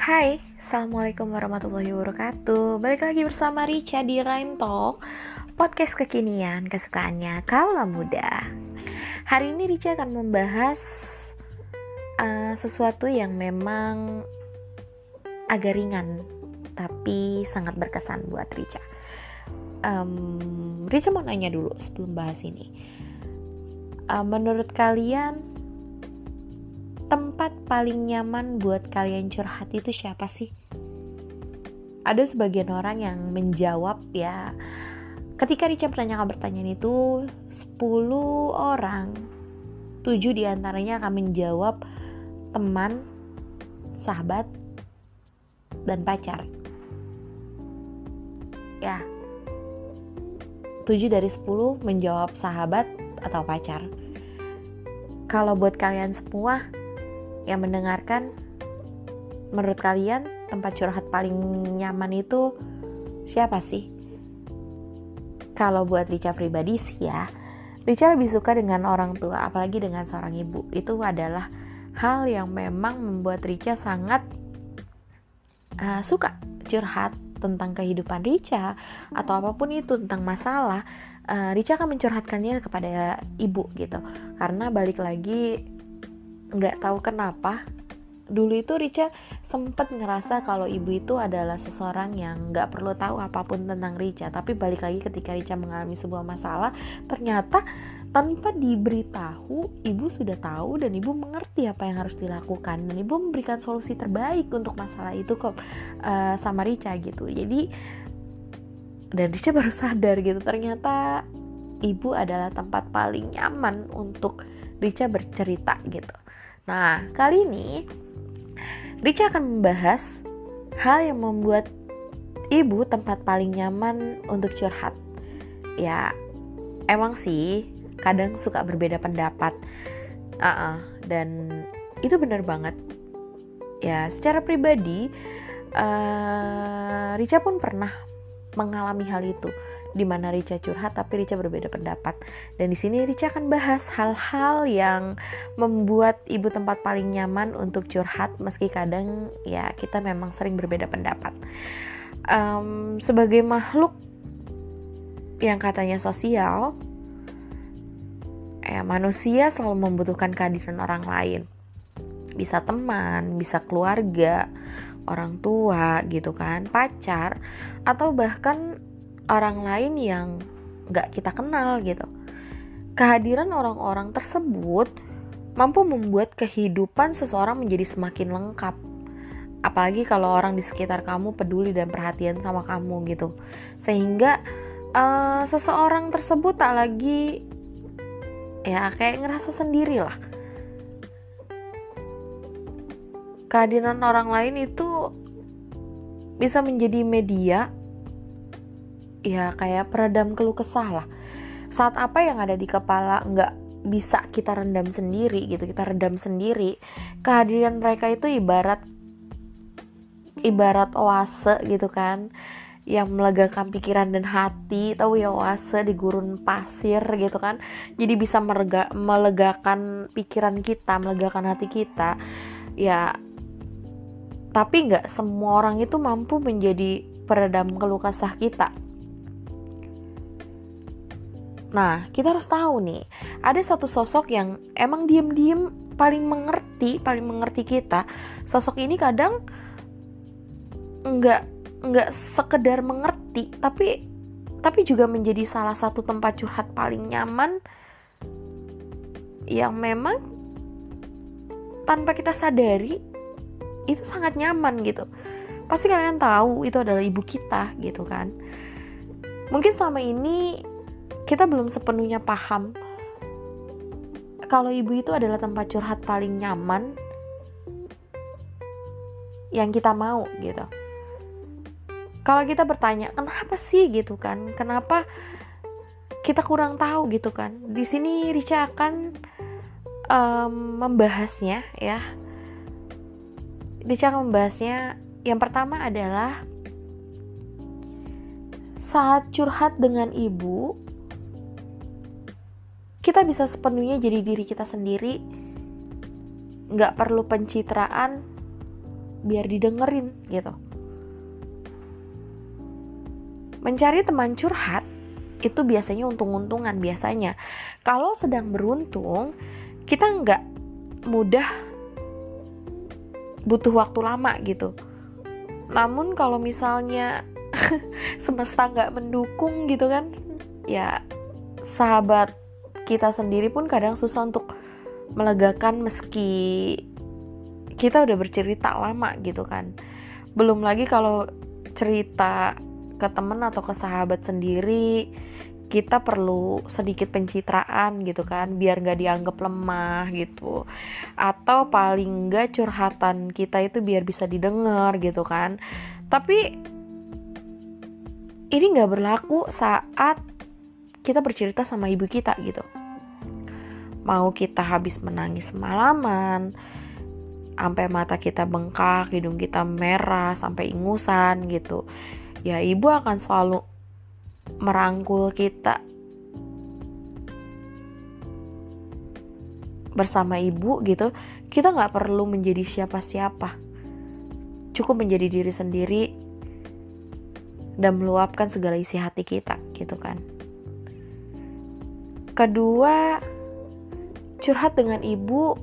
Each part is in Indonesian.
Hai, Assalamualaikum warahmatullahi wabarakatuh. Balik lagi bersama Richa di Rhyme Talk, podcast kekinian kesukaannya kaula muda. Hari ini Richa akan membahas sesuatu yang memang agak ringan, tapi sangat berkesan buat Richa. Richa mau nanya dulu sebelum bahas ini. Menurut kalian, tempat paling nyaman buat kalian curhat itu siapa sih? Ada sebagian orang yang menjawab ya. Ketika Richa menanyakan pertanyaan itu, 10 orang, 7 diantaranya akan menjawab teman, sahabat, dan pacar. Ya, 7 dari 10 menjawab sahabat atau pacar. Kalau buat kalian semua yang mendengarkan, menurut kalian tempat curhat paling nyaman itu siapa sih? Kalau buat Richa pribadi sih ya, Richa lebih suka dengan orang tua, apalagi dengan seorang ibu. Itu adalah hal yang memang membuat Richa sangat suka curhat tentang kehidupan Richa atau apapun itu tentang masalah. Richa akan mencurhatkannya kepada ibu gitu, karena balik lagi nggak tahu kenapa dulu itu Richa sempat ngerasa kalau ibu itu adalah seseorang yang nggak perlu tahu apapun tentang Richa. Tapi balik lagi ketika Richa mengalami sebuah masalah, ternyata tanpa diberitahu ibu sudah tahu dan ibu mengerti apa yang harus dilakukan, dan ibu memberikan solusi terbaik untuk masalah itu sama Richa gitu. Jadi dan Richa baru sadar gitu, ternyata ibu adalah tempat paling nyaman untuk Richa bercerita gitu. Nah, kali ini Richa akan membahas hal yang membuat ibu tempat paling nyaman untuk curhat. Ya, emang sih kadang suka berbeda pendapat. Dan itu benar banget. Ya, secara pribadi Richa pun pernah mengalami hal itu, di mana Richa curhat tapi Richa berbeda pendapat. Dan di sini Richa akan bahas hal-hal yang membuat ibu tempat paling nyaman untuk curhat, meski kadang ya kita memang sering berbeda pendapat. Sebagai makhluk yang katanya sosial, manusia selalu membutuhkan kehadiran orang lain. Bisa teman, bisa keluarga, orang tua gitu kan, pacar, atau bahkan orang lain yang gak kita kenal gitu. Kehadiran orang-orang tersebut mampu membuat kehidupan seseorang menjadi semakin lengkap. Apalagi kalau orang di sekitar kamu peduli dan perhatian sama kamu gitu. Sehingga seseorang tersebut tak lagi ya kayak ngerasa sendiri lah. Kehadiran orang lain itu bisa menjadi media ya kayak peredam keluh kesah lah. Saat apa yang ada di kepala nggak bisa kita rendam sendiri gitu, kita redam sendiri, kehadiran mereka itu ibarat oase gitu kan, yang melegakan pikiran dan hati. Tahu ya oase di gurun pasir gitu kan. Jadi bisa melegakan pikiran kita, melegakan hati kita. Ya, tapi nggak semua orang itu mampu menjadi peredam keluh kesah kita. Nah, kita harus tahu nih, ada satu sosok yang emang diam-diam paling mengerti kita. Sosok ini kadang nggak sekedar mengerti, tapi juga menjadi salah satu tempat curhat paling nyaman yang memang tanpa kita sadari itu sangat nyaman gitu. Pasti kalian tahu itu adalah ibu kita gitu kan. Mungkin selama ini kita belum sepenuhnya paham kalau ibu itu adalah tempat curhat paling nyaman yang kita mau gitu. Kalau kita bertanya kenapa sih gitu kan, kenapa kita kurang tahu gitu kan, di sini Richa akan membahasnya ya. Richa akan membahasnya. Yang pertama adalah saat curhat dengan ibu, kita bisa sepenuhnya jadi diri kita sendiri, gak perlu pencitraan, biar didengerin gitu. Mencari teman curhat itu biasanya untung-untungan biasanya. Kalau sedang beruntung, kita nggak mudah butuh waktu lama gitu. Namun kalau misalnya semesta nggak mendukung gitu kan, ya sahabat kita sendiri pun kadang susah untuk melegakan meski kita udah bercerita lama gitu kan. Belum lagi kalau cerita ke teman atau ke sahabat sendiri, kita perlu sedikit pencitraan gitu kan, biar gak dianggap lemah gitu. Atau paling gak curhatan kita itu biar bisa didengar gitu kan. Tapi ini gak berlaku saat kita bercerita sama ibu kita gitu. Mau kita habis menangis semalaman, sampai mata kita bengkak, hidung kita merah, sampai ingusan gitu, ya ibu akan selalu merangkul kita. Bersama ibu gitu, kita gak perlu menjadi siapa-siapa, cukup menjadi diri sendiri dan meluapkan segala isi hati kita gitu kan. Kedua, curhat dengan ibu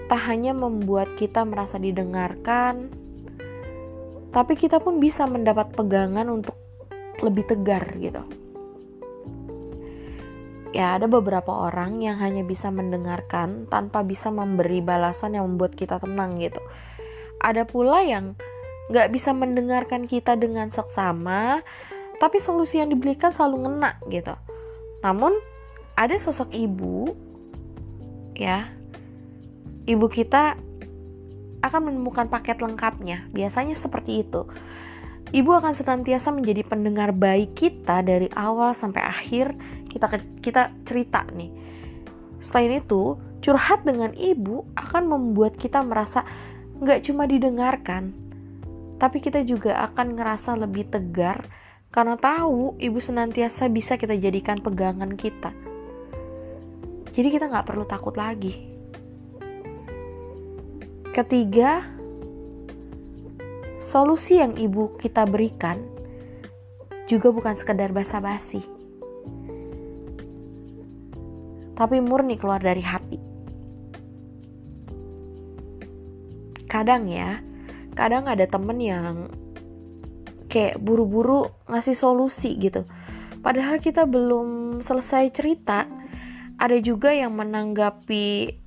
tak hanya membuat kita merasa didengarkan, tapi kita pun bisa mendapat pegangan untuk lebih tegar gitu. Ya, ada beberapa orang yang hanya bisa mendengarkan tanpa bisa memberi balasan yang membuat kita tenang gitu. Ada pula yang gak bisa mendengarkan kita dengan seksama, tapi solusi yang diberikan selalu ngena gitu. Namun ada sosok ibu, ya, ibu kita akan menemukan paket lengkapnya. Biasanya seperti itu. Ibu akan senantiasa menjadi pendengar baik kita dari awal sampai akhir kita cerita nih. Selain itu, curhat dengan ibu akan membuat kita merasa gak cuma didengarkan, tapi kita juga akan ngerasa lebih tegar karena tahu ibu senantiasa bisa kita jadikan pegangan kita. Jadi kita gak perlu takut lagi. Ketiga, solusi yang ibu kita berikan juga bukan sekedar basa-basi, tapi murni keluar dari hati. Kadang ada temen yang kayak buru-buru ngasih solusi gitu. Padahal kita belum selesai cerita. Ada juga yang menanggapi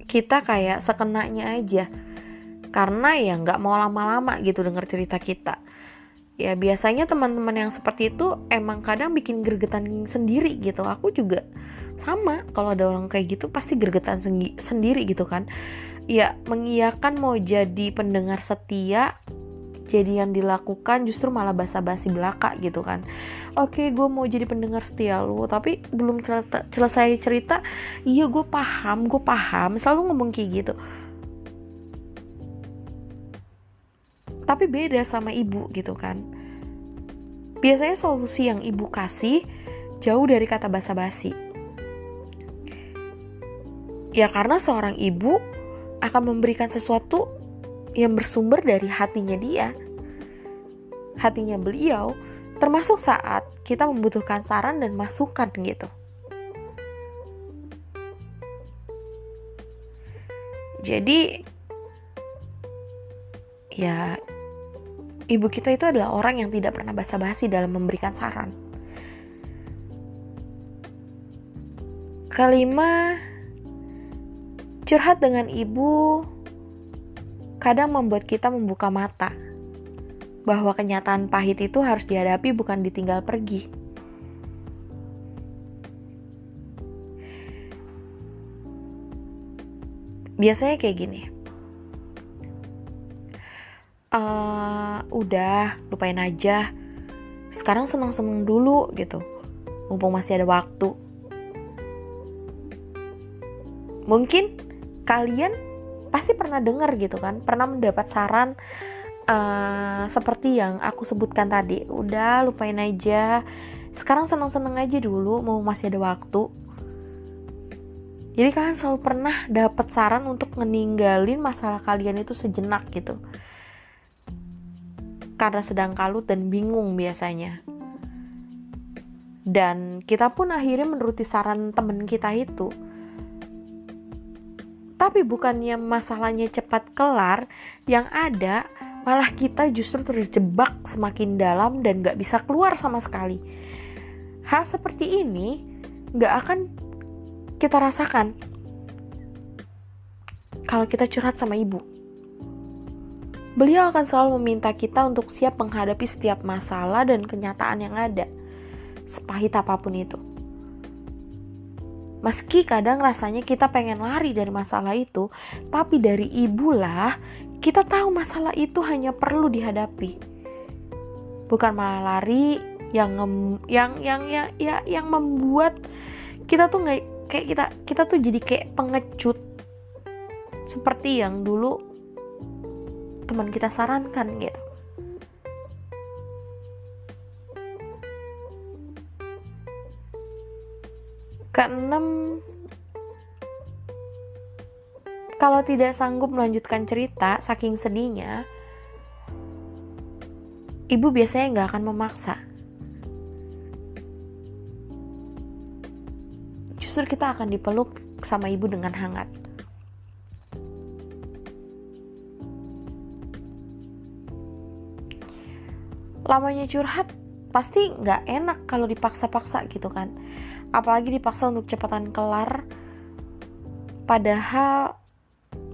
kita kayak sekenanya aja, karena ya gak mau lama-lama gitu denger cerita kita. Ya biasanya teman-teman yang seperti itu emang kadang bikin gregetan sendiri gitu. Aku juga sama, kalau ada orang kayak gitu pasti gregetan sendiri gitu kan. Ya mengiyakan mau jadi pendengar setia, jadi yang dilakukan justru malah basa-basi belaka gitu kan. Oke, gue mau jadi pendengar setia lu, tapi belum selesai cerita, iya gue paham, selalu ngomong kayak gitu. Tapi beda sama ibu gitu kan. Biasanya solusi yang ibu kasih jauh dari kata basa-basi. Ya karena seorang ibu akan memberikan sesuatu yang bersumber dari hatinya dia, hatinya beliau, termasuk saat kita membutuhkan saran dan masukan gitu. Jadi ya ibu kita itu adalah orang yang tidak pernah basa-basi dalam memberikan saran. Kelima, curhat dengan ibu kadang membuat kita membuka mata bahwa kenyataan pahit itu harus dihadapi, bukan ditinggal pergi. Biasanya kayak gini, udah lupain aja, sekarang senang-senang dulu gitu, mumpung masih ada waktu. Mungkin kalian pasti pernah dengar gitu kan, pernah mendapat saran seperti yang aku sebutkan tadi. Udah lupain aja, sekarang senang-senang aja dulu, mumpung masih ada waktu. Jadi kalian selalu pernah dapat saran untuk ngeninggalin masalah kalian itu sejenak gitu, karena sedang kalut dan bingung biasanya. Dan kita pun akhirnya menuruti saran temen kita itu. Tapi bukannya masalahnya cepat kelar, yang ada malah kita justru terjebak semakin dalam dan gak bisa keluar sama sekali. Hal seperti ini gak akan kita rasakan kalau kita curhat sama ibu. Beliau akan selalu meminta kita untuk siap menghadapi setiap masalah dan kenyataan yang ada, sepahit apapun itu. Meski kadang rasanya kita pengen lari dari masalah itu, tapi dari ibulah kita tahu masalah itu hanya perlu dihadapi. Bukan malah lari yang membuat kita tuh nggak kayak kita tuh jadi kayak pengecut, seperti yang dulu teman kita sarankan gitu. Keenam, kalau tidak sanggup melanjutkan cerita saking sedihnya, ibu biasanya nggak akan memaksa. Justru kita akan dipeluk sama ibu dengan hangat. Lamanya curhat pasti nggak enak kalau dipaksa-paksa gitu kan. Apalagi dipaksa untuk cepatan kelar, padahal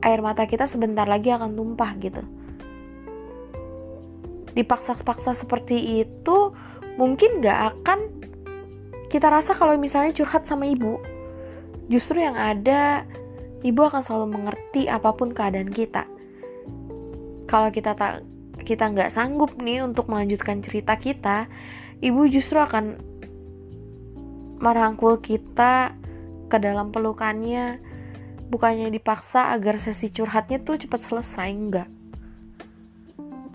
air mata kita sebentar lagi akan tumpah gitu. Dipaksa-paksa seperti itu mungkin gak akan kita rasa kalau misalnya curhat sama ibu. Justru yang ada, ibu akan selalu mengerti apapun keadaan kita. Kalau kita nggak sanggup nih untuk melanjutkan cerita kita, ibu justru akan merangkul kita ke dalam pelukannya, bukannya dipaksa agar sesi curhatnya tuh cepat selesai, enggak.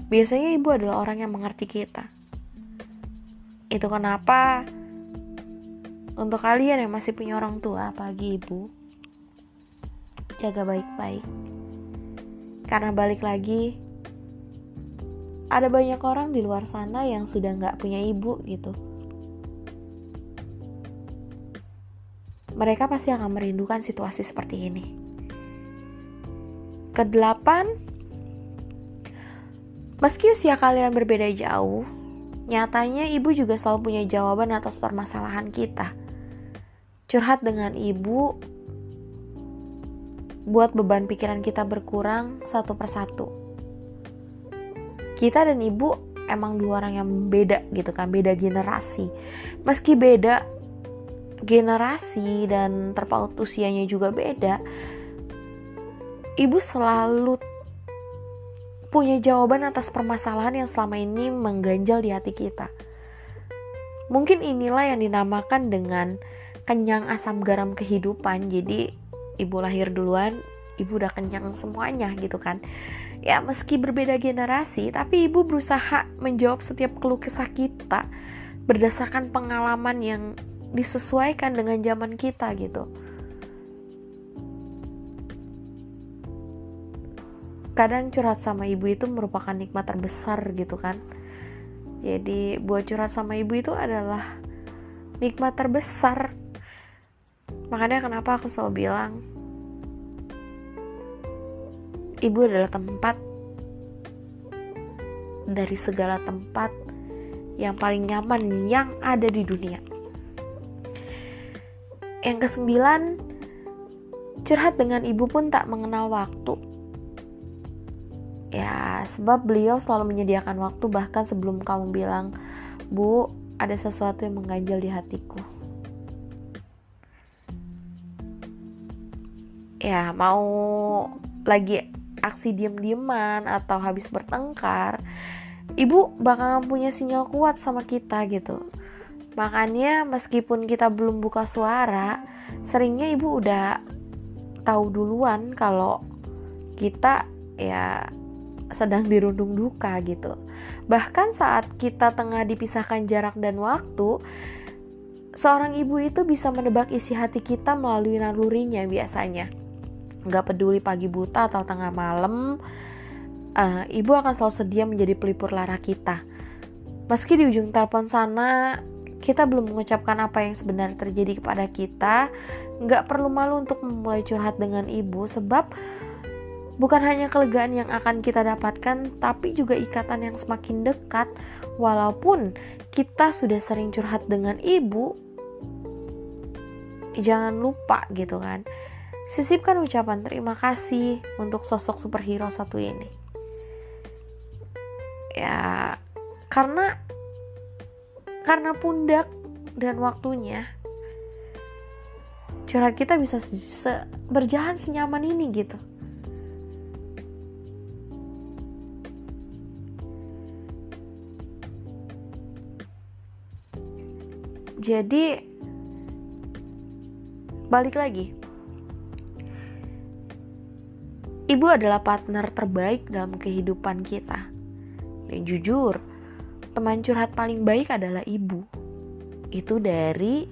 Biasanya ibu adalah orang yang mengerti kita. Itu kenapa untuk kalian yang masih punya orang tua, apalagi ibu, jaga baik-baik. Karena balik lagi, ada banyak orang di luar sana yang sudah gak punya ibu gitu. Mereka pasti akan merindukan situasi seperti ini. Kedelapan, meski usia kalian berbeda jauh, nyatanya ibu juga selalu punya jawaban atas permasalahan kita. Curhat dengan ibu buat beban pikiran kita berkurang satu persatu. Kita dan ibu emang dua orang yang beda gitu kan, beda generasi. Meski beda generasi dan terpaut usianya juga beda, ibu selalu punya jawaban atas permasalahan yang selama ini mengganjal di hati kita. Mungkin inilah yang dinamakan dengan kenyang asam garam kehidupan. Jadi ibu lahir duluan, ibu udah kenyang semuanya gitu kan. Ya meski berbeda generasi, tapi ibu berusaha menjawab setiap keluh kesah kita berdasarkan pengalaman yang disesuaikan dengan zaman kita gitu. Kadang curhat sama ibu itu merupakan nikmat terbesar gitu kan. Jadi buat curhat sama ibu itu adalah nikmat terbesar. Makanya kenapa aku selalu bilang, ibu adalah tempat dari segala tempat yang paling nyaman yang ada di dunia. Yang kesembilan, curhat dengan ibu pun tak mengenal waktu. Ya, sebab beliau selalu menyediakan waktu bahkan sebelum kamu bilang, "Bu, ada sesuatu yang mengganjal di hatiku." Ya, mau lagi aksi diem-dieman atau habis bertengkar, ibu bakal punya sinyal kuat sama kita gitu. Makanya meskipun kita belum buka suara, seringnya ibu udah tahu duluan kalau kita ya sedang dirundung duka gitu. Bahkan saat kita tengah dipisahkan jarak dan waktu, Seorang ibu itu bisa menebak isi hati kita melalui nalurinya biasanya. Gak peduli pagi buta atau tengah malam, ibu akan selalu sedia menjadi pelipur lara kita. Meski di ujung telepon sana kita belum mengucapkan apa yang sebenarnya terjadi kepada kita, gak perlu malu untuk memulai curhat dengan ibu, sebab bukan hanya kelegaan yang akan kita dapatkan, tapi juga ikatan yang semakin dekat. Walaupun kita sudah sering curhat dengan ibu, jangan lupa gitu kan, sisipkan ucapan terima kasih untuk sosok superhero satu ini. Ya, karena pundak dan waktunya curhat kita bisa berjalan senyaman ini gitu. Jadi balik lagi, ibu adalah partner terbaik dalam kehidupan kita. Dan jujur, teman curhat paling baik adalah ibu. Itu dari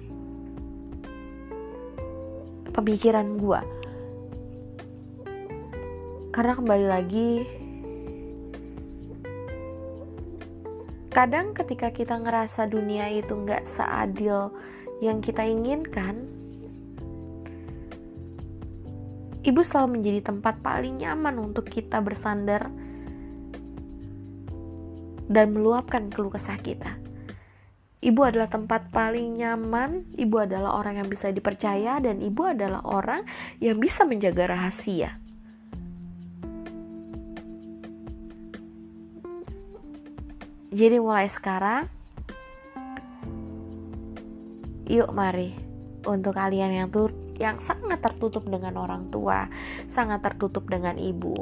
pemikiran gue. Karena kembali lagi, kadang ketika kita ngerasa dunia itu gak seadil yang kita inginkan, ibu selalu menjadi tempat paling nyaman untuk kita bersandar dan meluapkan keluh kesah kita. Ibu adalah tempat paling nyaman, ibu adalah orang yang bisa dipercaya, dan ibu adalah orang yang bisa menjaga rahasia. Jadi mulai sekarang, yuk mari untuk kalian yang sangat tertutup dengan orang tua, sangat tertutup dengan ibu.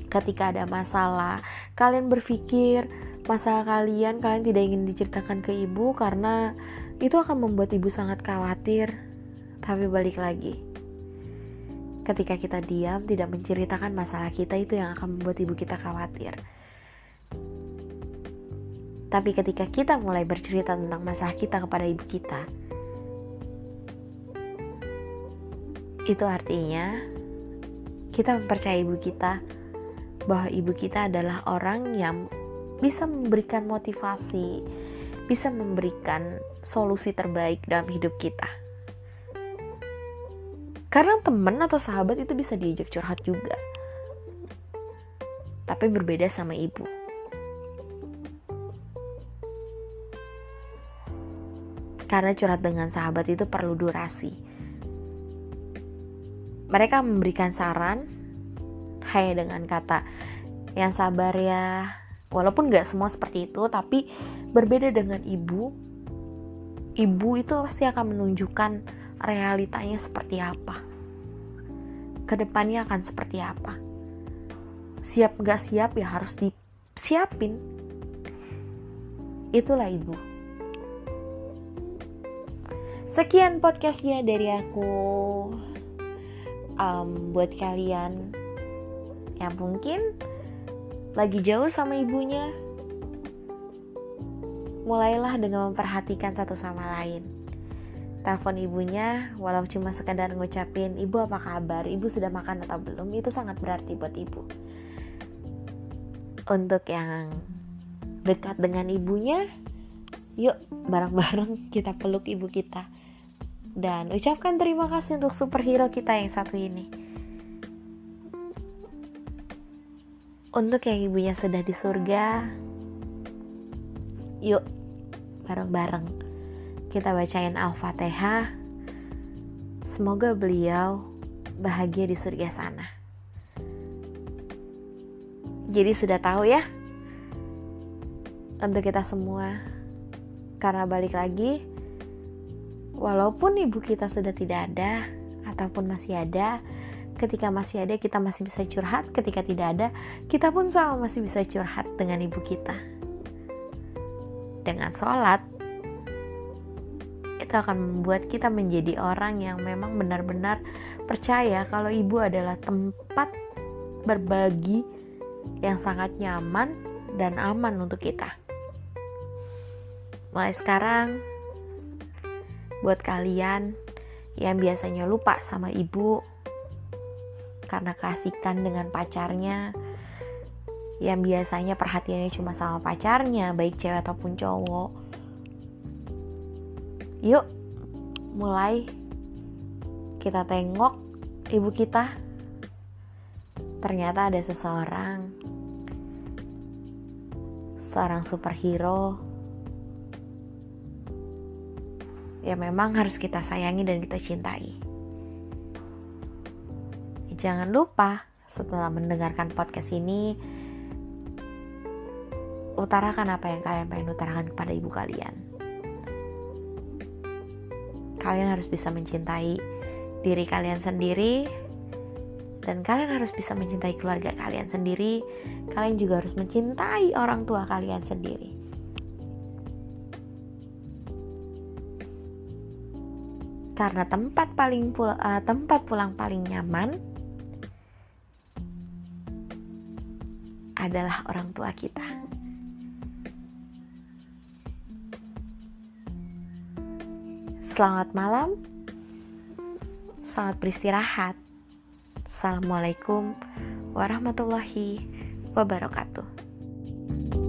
Ketika ada masalah, kalian berpikir masalah kalian tidak ingin diceritakan ke ibu karena itu akan membuat ibu sangat khawatir. Tapi balik lagi, ketika kita diam tidak menceritakan masalah kita, itu yang akan membuat ibu kita khawatir. Tapi ketika kita mulai bercerita tentang masalah kita kepada ibu kita, itu artinya kita mempercayai ibu kita, bahwa ibu kita adalah orang yang bisa memberikan motivasi, bisa memberikan solusi terbaik dalam hidup kita. Karena teman atau sahabat itu bisa diajak curhat juga, tapi berbeda sama ibu. Karena curhat dengan sahabat itu perlu durasi. Mereka memberikan saran hanya dengan kata, yang sabar ya. Walaupun gak semua seperti itu, tapi berbeda dengan ibu. Ibu itu pasti akan menunjukkan realitanya seperti apa, kedepannya akan seperti apa. Siap gak siap ya harus disiapin. Itulah ibu. Sekian podcastnya dari aku. Buat kalian yang mungkin lagi jauh sama ibunya, mulailah dengan memperhatikan satu sama lain. Telepon ibunya, walau cuma sekedar ngucapin, ibu apa kabar, ibu sudah makan atau belum, itu sangat berarti buat ibu. Untuk yang dekat dengan ibunya, yuk bareng-bareng kita peluk ibu kita dan ucapkan terima kasih untuk superhero kita yang satu ini. Untuk yang ibunya sudah di surga, yuk bareng-bareng kita bacain Al-Fatihah. Semoga beliau bahagia di surga sana. Jadi sudah tahu ya, untuk kita semua. Karena balik lagi, walaupun ibu kita sudah tidak ada ataupun masih ada, ketika masih ada kita masih bisa curhat, ketika tidak ada kita pun sama masih bisa curhat dengan ibu kita. Dengan sholat, itu akan membuat kita menjadi orang yang memang benar-benar percaya kalau ibu adalah tempat berbagi yang sangat nyaman dan aman untuk kita. Mulai sekarang, buat kalian yang biasanya lupa sama ibu karena keasikan dengan pacarnya, yang biasanya perhatiannya cuma sama pacarnya, baik cewek ataupun cowok. Yuk, mulai kita tengok ibu kita. Ternyata ada seorang superhero yang memang harus kita sayangi dan kita cintai. Jangan lupa setelah mendengarkan podcast ini, utarakan apa yang kalian pengen utarakan kepada ibu kalian. Kalian harus bisa mencintai diri kalian sendiri, dan kalian harus bisa mencintai keluarga kalian sendiri. Kalian juga harus mencintai orang tua kalian sendiri. Karena tempat pulang paling nyaman adalah orang tua kita. Selamat malam, selamat beristirahat. Assalamualaikum warahmatullahi wabarakatuh.